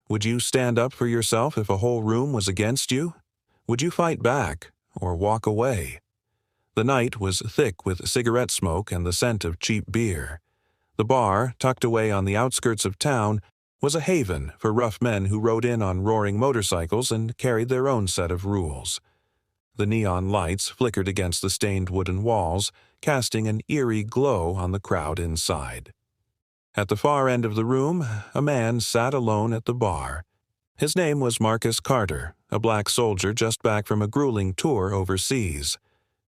Would you stand up for yourself if a whole room was against you? Would you fight back or walk away? The night was thick with cigarette smoke and the scent of cheap beer. The bar, tucked away on the outskirts of town, was a haven for rough men who rode in on roaring motorcycles and carried their own set of rules. The neon lights flickered against the stained wooden walls, casting an eerie glow on the crowd inside. At the far end of the room, a man sat alone at the bar. His name was Marcus Carter, a black soldier just back from a grueling tour overseas.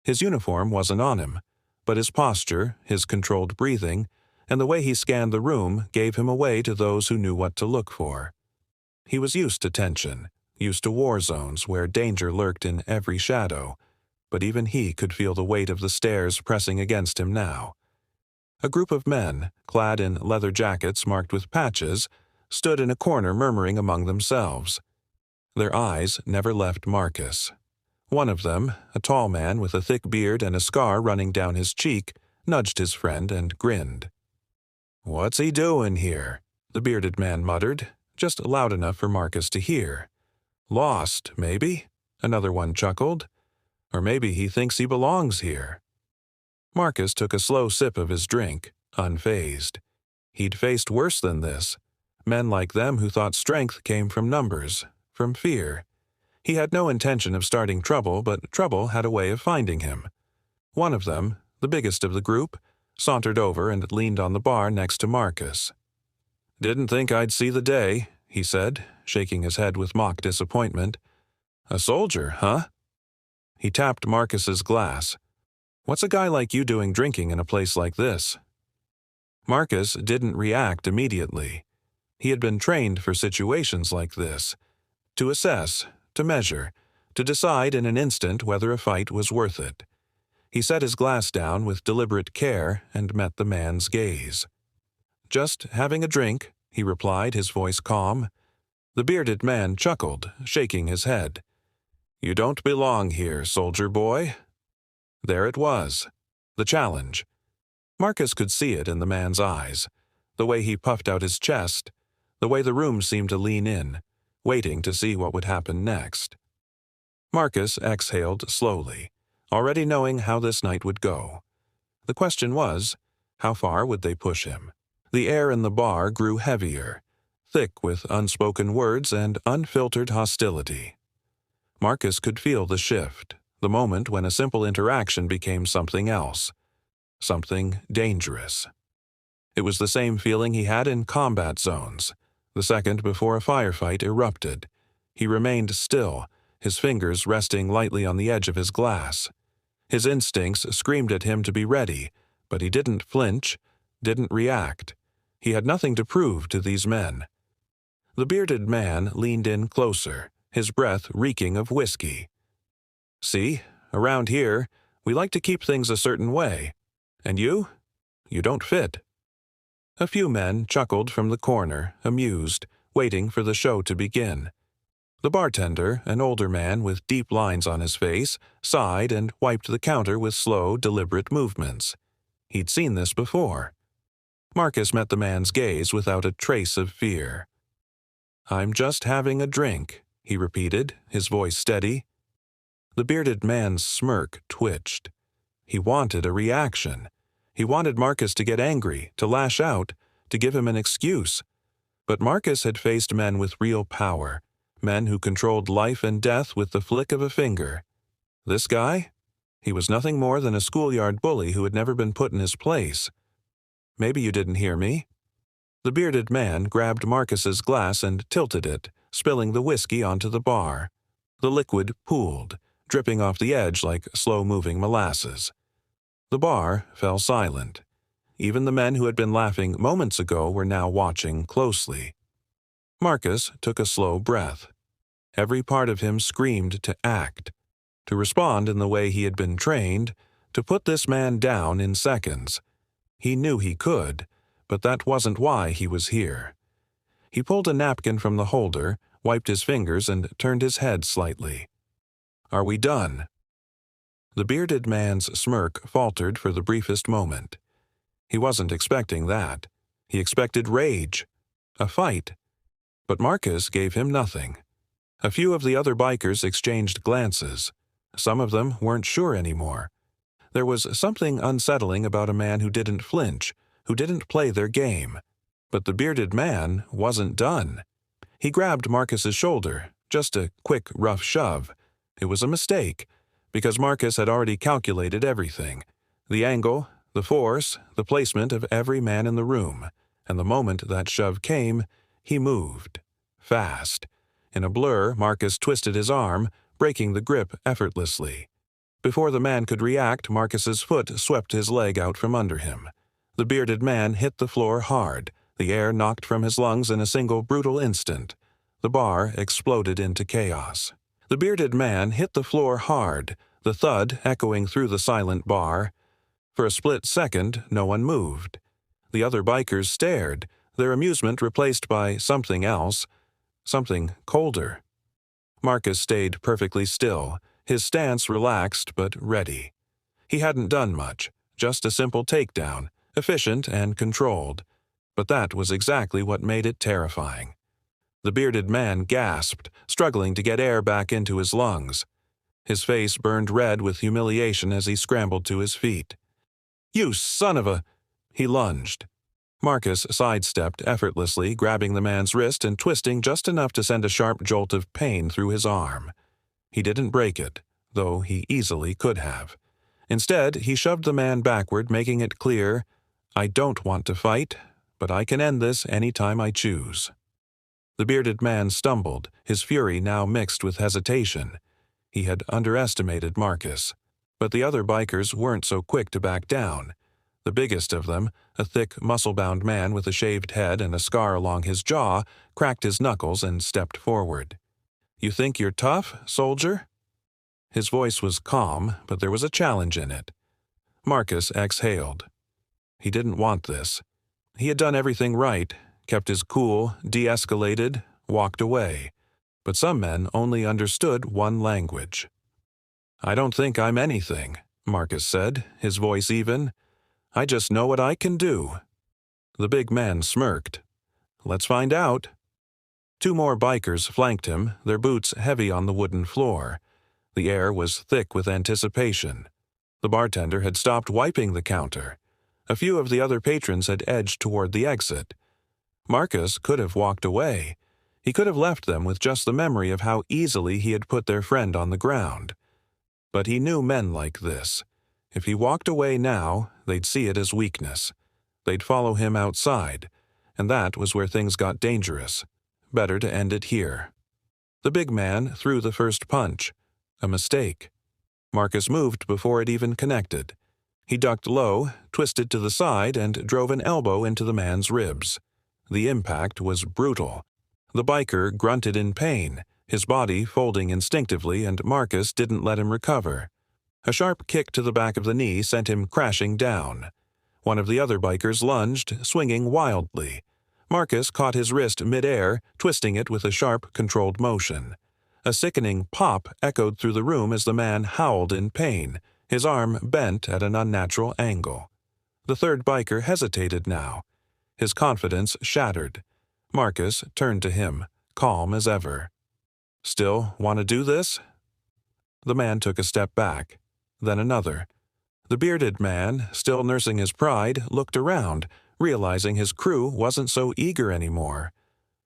His uniform wasn't on him, but his posture, his controlled breathing, and the way he scanned the room gave him away to those who knew what to look for. He was used to tension, used to war zones where danger lurked in every shadow, but even he could feel the weight of the stairs pressing against him now. A group of men, clad in leather jackets marked with patches, stood in a corner murmuring among themselves. Their eyes never left Marcus. One of them, a tall man with a thick beard and a scar running down his cheek, nudged his friend and grinned. "What's he doing here?" the bearded man muttered, just loud enough for Marcus to hear. "Lost, maybe?" another one chuckled. "Or maybe he thinks he belongs here." Marcus took a slow sip of his drink, unfazed. He'd faced worse than this. Men like them who thought strength came from numbers, from fear. He had no intention of starting trouble, but trouble had a way of finding him. One of them, the biggest of the group, sauntered over and leaned on the bar next to Marcus. "Didn't think I'd see the day," he said, shaking his head with mock disappointment. "A soldier, huh?" He tapped Marcus's glass. "What's a guy like you doing drinking in a place like this?" Marcus didn't react immediately. He had been trained for situations like this, to assess, to measure, to decide in an instant whether a fight was worth it. He set his glass down with deliberate care and met the man's gaze. "Just having a drink," he replied, his voice calm. The bearded man chuckled, shaking his head. "You don't belong here, soldier boy." There it was, the challenge. Marcus could see it in the man's eyes, the way he puffed out his chest, the way the room seemed to lean in, waiting to see what would happen next. Marcus exhaled slowly, already knowing how this night would go. The question was, how far would they push him? The air in the bar grew heavier, thick with unspoken words and unfiltered hostility. Marcus could feel the shift, the moment when a simple interaction became something else, something dangerous. It was the same feeling he had in combat zones, the second before a firefight erupted. He remained still, his fingers resting lightly on the edge of his glass. His instincts screamed at him to be ready, but he didn't flinch, didn't react. He had nothing to prove to these men. The bearded man leaned in closer, his breath reeking of whiskey. "See, around here, we like to keep things a certain way. And you don't fit." A few men chuckled from the corner, amused, waiting for the show to begin. The bartender, an older man with deep lines on his face, sighed and wiped the counter with slow, deliberate movements. He'd seen this before. Marcus met the man's gaze without a trace of fear. "I'm just having a drink," he repeated, his voice steady. The bearded man's smirk twitched. He wanted a reaction. He wanted Marcus to get angry, to lash out, to give him an excuse. But Marcus had faced men with real power, men who controlled life and death with the flick of a finger. This guy? He was nothing more than a schoolyard bully who had never been put in his place. "Maybe you didn't hear me." The bearded man grabbed Marcus's glass and tilted it, spilling the whiskey onto the bar. The liquid pooled, dripping off the edge like slow-moving molasses. The bar fell silent. Even the men who had been laughing moments ago were now watching closely. Marcus took a slow breath. Every part of him screamed to act, to respond in the way he had been trained, to put this man down in seconds. He knew he could, but that wasn't why he was here. He pulled a napkin from the holder, wiped his fingers, and turned his head slightly. "Are we done?" The bearded man's smirk faltered for the briefest moment. He wasn't expecting that. He expected rage, a fight. But Marcus gave him nothing. A few of the other bikers exchanged glances. Some of them weren't sure anymore. There was something unsettling about a man who didn't flinch, who didn't play their game. But the bearded man wasn't done. He grabbed Marcus's shoulder, just a quick, rough shove. It was a mistake, because Marcus had already calculated everything. The angle, the force, the placement of every man in the room. And the moment that shove came, he moved. Fast. In a blur, Marcus twisted his arm, breaking the grip effortlessly. Before the man could react, Marcus's foot swept his leg out from under him. The bearded man hit the floor hard. The air knocked from his lungs in a single brutal instant. The bar exploded into chaos. The bearded man hit the floor hard, the thud echoing through the silent bar. For a split second, no one moved. The other bikers stared, their amusement replaced by something else, something colder. Marcus stayed perfectly still, his stance relaxed but ready. He hadn't done much, just a simple takedown, efficient and controlled. But that was exactly what made it terrifying. The bearded man gasped, struggling to get air back into his lungs. His face burned red with humiliation as he scrambled to his feet. "You son of a—" He lunged. Marcus sidestepped effortlessly, grabbing the man's wrist and twisting just enough to send a sharp jolt of pain through his arm. He didn't break it, though he easily could have. Instead, he shoved the man backward, making it clear, "I don't want to fight, but I can end this any time I choose." The bearded man stumbled, his fury now mixed with hesitation. He had underestimated Marcus. But the other bikers weren't so quick to back down. The biggest of them, a thick, muscle-bound man with a shaved head and a scar along his jaw, cracked his knuckles and stepped forward. "You think you're tough, soldier?" His voice was calm, but there was a challenge in it. Marcus exhaled. He didn't want this. He had done everything right, kept his cool, de-escalated, walked away. But some men only understood one language. "I don't think I'm anything," Marcus said, his voice even. "I just know what I can do." The big man smirked. "Let's find out." Two more bikers flanked him, their boots heavy on the wooden floor. The air was thick with anticipation. The bartender had stopped wiping the counter. A few of the other patrons had edged toward the exit. Marcus could have walked away. He could have left them with just the memory of how easily he had put their friend on the ground. But he knew men like this. If he walked away now, they'd see it as weakness. They'd follow him outside, and that was where things got dangerous. Better to end it here. The big man threw the first punch. A mistake. Marcus moved before it even connected. He ducked low, twisted to the side, and drove an elbow into the man's ribs. The impact was brutal. The biker grunted in pain, his body folding instinctively, and Marcus didn't let him recover. A sharp kick to the back of the knee sent him crashing down. One of the other bikers lunged, swinging wildly. Marcus caught his wrist mid-air, twisting it with a sharp, controlled motion. A sickening pop echoed through the room as the man howled in pain, his arm bent at an unnatural angle. The third biker hesitated now, his confidence shattered. Marcus turned to him, calm as ever. "Still want to do this?" The man took a step back, then another. The bearded man, still nursing his pride, looked around, realizing his crew wasn't so eager anymore.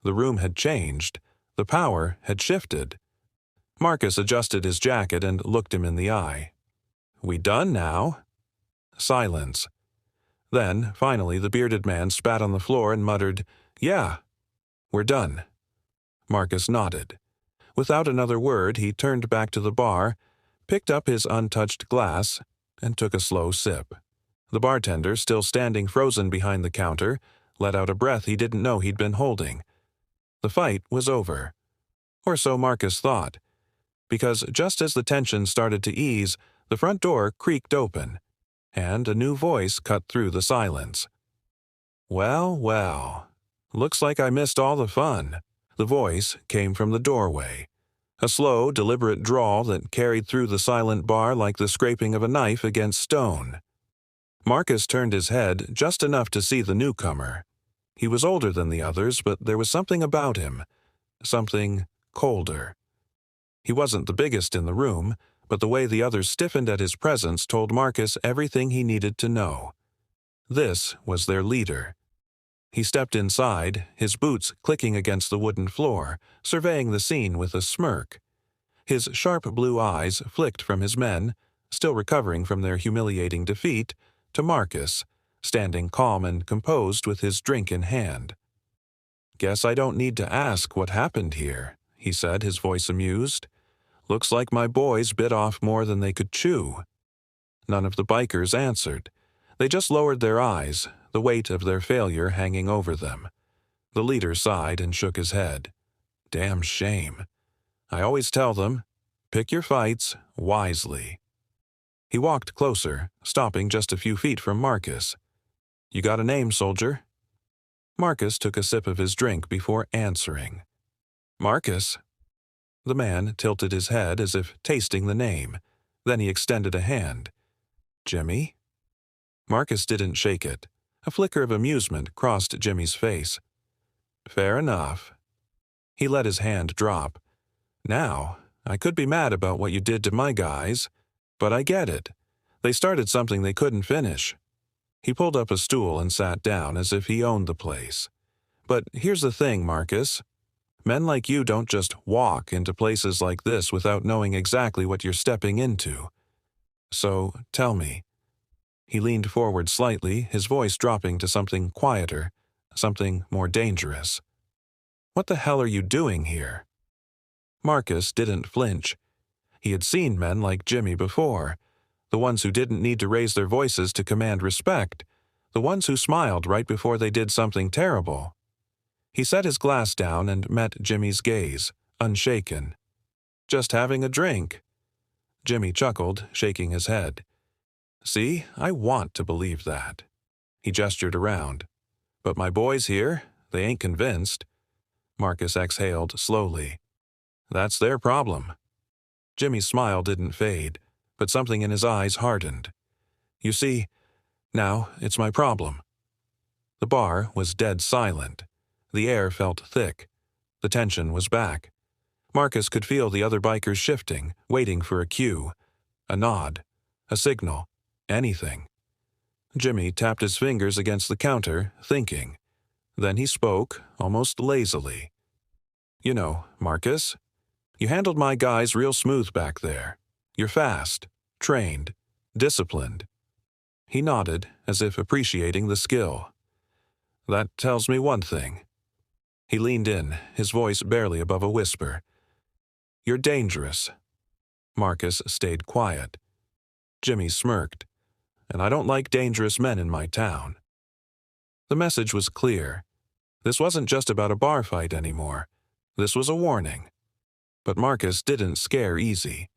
The room had changed. The power had shifted. Marcus adjusted his jacket and looked him in the eye. "We done now?" Silence. Then, finally, the bearded man spat on the floor and muttered, "Yeah, we're done." Marcus nodded. Without another word, he turned back to the bar, picked up his untouched glass, and took a slow sip. The bartender, still standing frozen behind the counter, let out a breath he didn't know he'd been holding. The fight was over. Or so Marcus thought. Because just as the tension started to ease, the front door creaked open, and a new voice cut through the silence. "Well, well, looks like I missed all the fun." The voice came from the doorway. A slow, deliberate drawl that carried through the silent bar like the scraping of a knife against stone. Marcus turned his head just enough to see the newcomer. He was older than the others, but there was something about him, something colder. He wasn't the biggest in the room, but the way the others stiffened at his presence told Marcus everything he needed to know. This was their leader. He stepped inside, his boots clicking against the wooden floor, surveying the scene with a smirk. His sharp blue eyes flicked from his men, still recovering from their humiliating defeat, to Marcus, standing calm and composed with his drink in hand. "Guess I don't need to ask what happened here," he said, his voice amused. "Looks like my boys bit off more than they could chew." None of the bikers answered. They just lowered their eyes, the weight of their failure hanging over them. The leader sighed and shook his head. "Damn shame. I always tell them, pick your fights wisely." He walked closer, stopping just a few feet from Marcus. "You got a name, soldier?" Marcus took a sip of his drink before answering. "Marcus." The man tilted his head as if tasting the name. Then he extended a hand. "Jimmy?" Marcus didn't shake it. A flicker of amusement crossed Jimmy's face. "Fair enough." He let his hand drop. "Now, I could be mad about what you did to my guys, but I get it. They started something they couldn't finish." He pulled up a stool and sat down as if he owned the place. "But here's the thing, Marcus. Men like you don't just walk into places like this without knowing exactly what you're stepping into. So, tell me." He leaned forward slightly, his voice dropping to something quieter, something more dangerous. "What the hell are you doing here?" Marcus didn't flinch. He had seen men like Jimmy before, the ones who didn't need to raise their voices to command respect, the ones who smiled right before they did something terrible. He set his glass down and met Jimmy's gaze, unshaken. "Just having a drink." Jimmy chuckled, shaking his head. "See, I want to believe that." He gestured around. "But my boys here, they ain't convinced." Marcus exhaled slowly. "That's their problem." Jimmy's smile didn't fade, but something in his eyes hardened. "You see, now it's my problem." The bar was dead silent. The air felt thick. The tension was back. Marcus could feel the other bikers shifting, waiting for a cue, a nod, a signal, anything. Jimmy tapped his fingers against the counter, thinking. Then he spoke, almost lazily. "You know, Marcus, you handled my guys real smooth back there. You're fast, trained, disciplined." He nodded, as if appreciating the skill. "That tells me one thing." He leaned in, his voice barely above a whisper. "You're dangerous." Marcus stayed quiet. Jimmy smirked. "And I don't like dangerous men in my town." The message was clear. This wasn't just about a bar fight anymore. This was a warning. But Marcus didn't scare easy.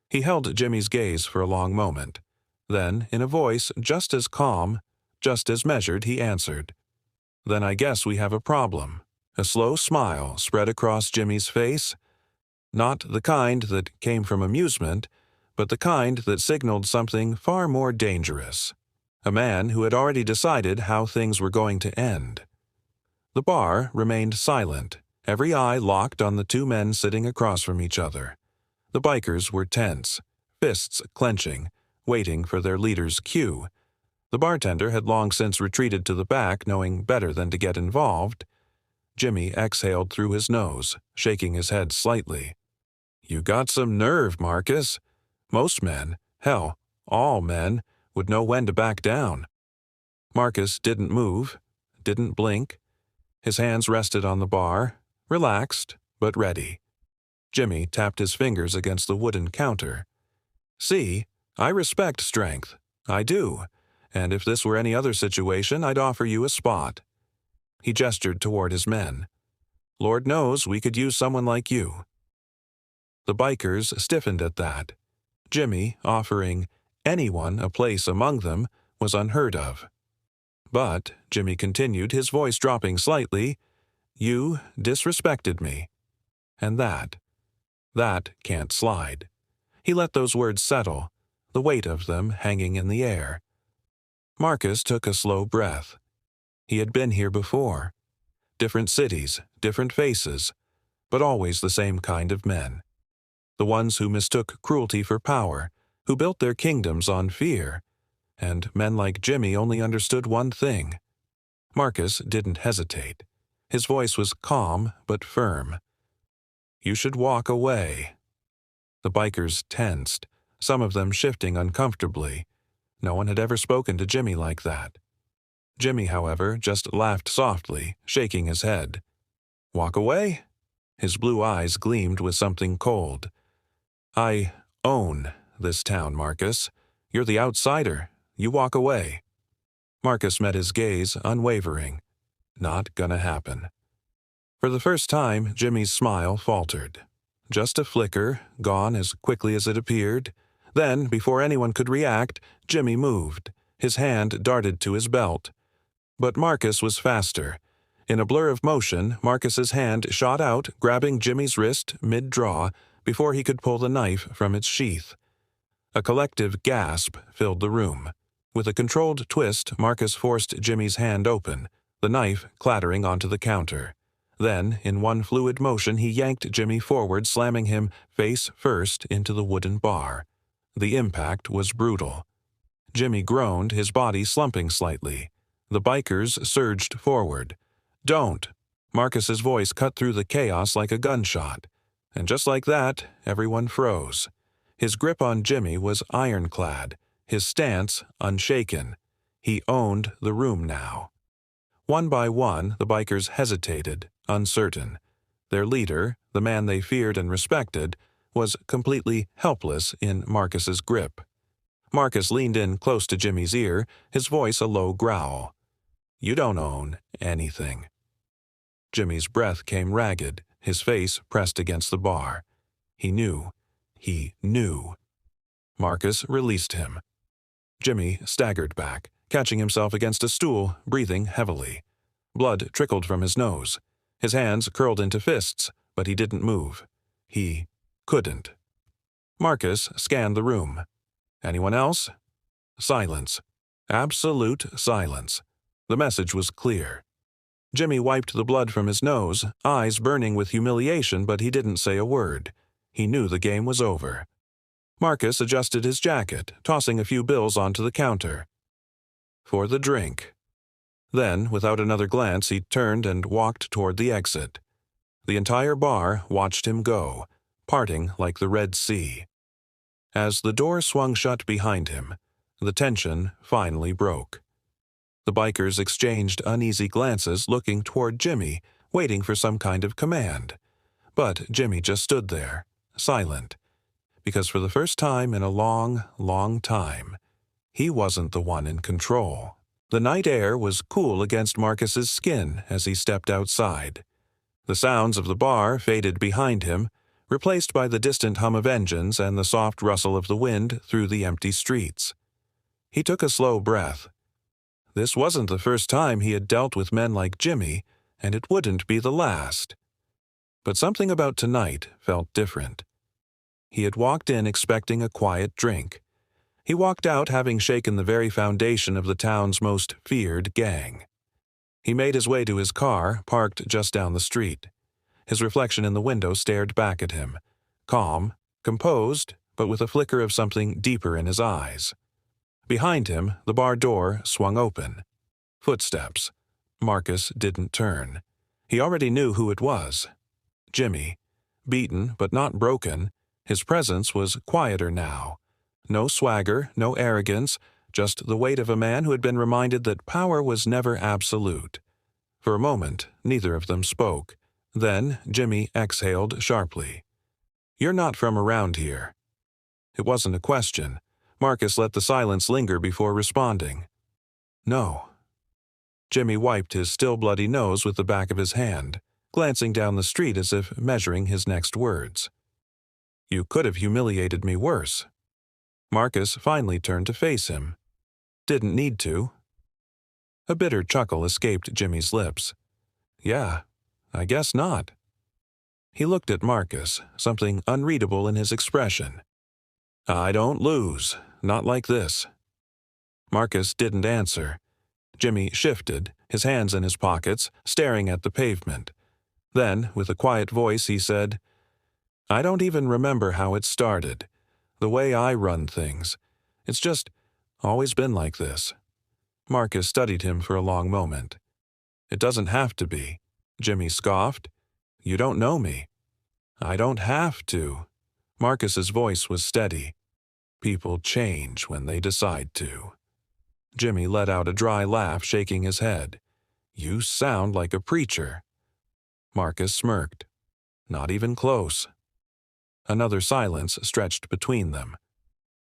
He held Jimmy's gaze for a long moment. Then, in a voice just as calm, just as measured, he answered. "Then I guess we have a problem." A slow smile spread across Jimmy's face. Not the kind that came from amusement, but the kind that signaled something far more dangerous. A man who had already decided how things were going to end. The bar remained silent, every eye locked on the two men sitting across from each other. The bikers were tense, fists clenching, waiting for their leader's cue. The bartender had long since retreated to the back, knowing better than to get involved. Jimmy exhaled through his nose, shaking his head slightly. "You got some nerve, Marcus. Most men, hell, all men, would know when to back down." Marcus didn't move, didn't blink. His hands rested on the bar, relaxed, but ready. Jimmy tapped his fingers against the wooden counter. "See, I respect strength. I do. And if this were any other situation, I'd offer you a spot." He gestured toward his men. "Lord knows we could use someone like you." The bikers stiffened at that. Jimmy offering anyone a place among them was unheard of. "But," Jimmy continued, his voice dropping slightly, "you disrespected me. And that can't slide." He let those words settle, the weight of them hanging in the air. Marcus took a slow breath. He had been here before. Different cities, different faces, but always the same kind of men. The ones who mistook cruelty for power, who built their kingdoms on fear. And men like Jimmy only understood one thing. Marcus didn't hesitate. His voice was calm but firm. "You should walk away." The bikers tensed, some of them shifting uncomfortably. No one had ever spoken to Jimmy like that. Jimmy, however, just laughed softly, shaking his head. "Walk away?" His blue eyes gleamed with something cold. "I own this town, Marcus. You're the outsider. You walk away." Marcus met his gaze, unwavering. Not gonna happen. For the first time, Jimmy's smile faltered. Just a flicker, gone as quickly as it appeared. Then, before anyone could react, Jimmy moved. His hand darted to his belt. But Marcus was faster. In a blur of motion, Marcus's hand shot out, grabbing Jimmy's wrist mid-draw before he could pull the knife from its sheath. A collective gasp filled the room. With a controlled twist, Marcus forced Jimmy's hand open, the knife clattering onto the counter. Then, in one fluid motion, he yanked Jimmy forward, slamming him face first into the wooden bar. The impact was brutal. Jimmy groaned, his body slumping slightly. The bikers surged forward. "Don't!" Marcus's voice cut through the chaos like a gunshot. And just like that, everyone froze. His grip on Jimmy was ironclad, his stance unshaken. He owned the room now. One by one, the bikers hesitated, uncertain. Their leader, the man they feared and respected, was completely helpless in Marcus's grip. Marcus leaned in close to Jimmy's ear, his voice a low growl. "You don't own anything." Jimmy's breath came ragged, his face pressed against the bar. He knew. He knew. Marcus released him. Jimmy staggered back, catching himself against a stool, breathing heavily. Blood trickled from his nose. His hands curled into fists, but he didn't move. He couldn't. Marcus scanned the room. Anyone else? Silence. Absolute silence. The message was clear. Jimmy wiped the blood from his nose, eyes burning with humiliation, but he didn't say a word. He knew the game was over. Marcus adjusted his jacket, tossing a few bills onto the counter. "For the drink." Then, without another glance, he turned and walked toward the exit. The entire bar watched him go, parting like the Red Sea. As the door swung shut behind him, the tension finally broke. The bikers exchanged uneasy glances, looking toward Jimmy, waiting for some kind of command. But Jimmy just stood there, silent, because for the first time in a long, long time, he wasn't the one in control. The night air was cool against Marcus's skin as he stepped outside. The sounds of the bar faded behind him, replaced by the distant hum of engines and the soft rustle of the wind through the empty streets. He took a slow breath. This wasn't the first time he had dealt with men like Jimmy, and it wouldn't be the last. But something about tonight felt different. He had walked in expecting a quiet drink. He walked out having shaken the very foundation of the town's most feared gang. He made his way to his car, parked just down the street. His reflection in the window stared back at him, calm, composed, but with a flicker of something deeper in his eyes. Behind him, the bar door swung open. Footsteps. Marcus didn't turn. He already knew who it was. Jimmy. Beaten, but not broken, his presence was quieter now. No swagger, no arrogance, just the weight of a man who had been reminded that power was never absolute. For a moment, neither of them spoke. Then Jimmy exhaled sharply. "You're not from around here." It wasn't a question. Marcus let the silence linger before responding. "No." Jimmy wiped his still bloody nose with the back of his hand, glancing down the street as if measuring his next words. "You could have humiliated me worse." Marcus finally turned to face him. "Didn't need to." A bitter chuckle escaped Jimmy's lips. "Yeah, I guess not." He looked at Marcus, something unreadable in his expression. "I don't lose, not like this." Marcus didn't answer. Jimmy shifted, his hands in his pockets, staring at the pavement. Then, with a quiet voice, he said, "I don't even remember how it started. The way I run things. It's just always been like this." Marcus studied him for a long moment. "It doesn't have to be," Jimmy scoffed. "You don't know me." "I don't have to." Marcus's voice was steady. "People change when they decide to." Jimmy let out a dry laugh, shaking his head. "You sound like a preacher." Marcus smirked. "Not even close." Another silence stretched between them.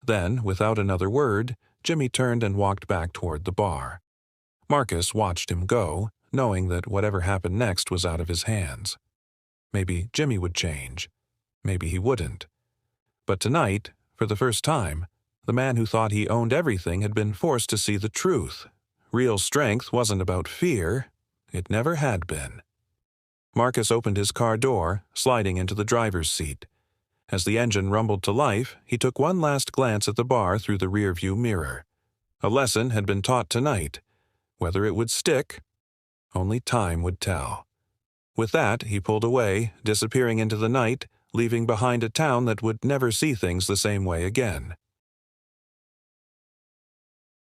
Then, without another word, Jimmy turned and walked back toward the bar. Marcus watched him go, knowing that whatever happened next was out of his hands. Maybe Jimmy would change. Maybe he wouldn't. But tonight, for the first time, the man who thought he owned everything had been forced to see the truth. Real strength wasn't about fear. It never had been. Marcus opened his car door, sliding into the driver's seat. As the engine rumbled to life, he took one last glance at the bar through the rearview mirror. A lesson had been taught tonight. Whether it would stick, only time would tell. With that, he pulled away, disappearing into the night, leaving behind a town that would never see things the same way again.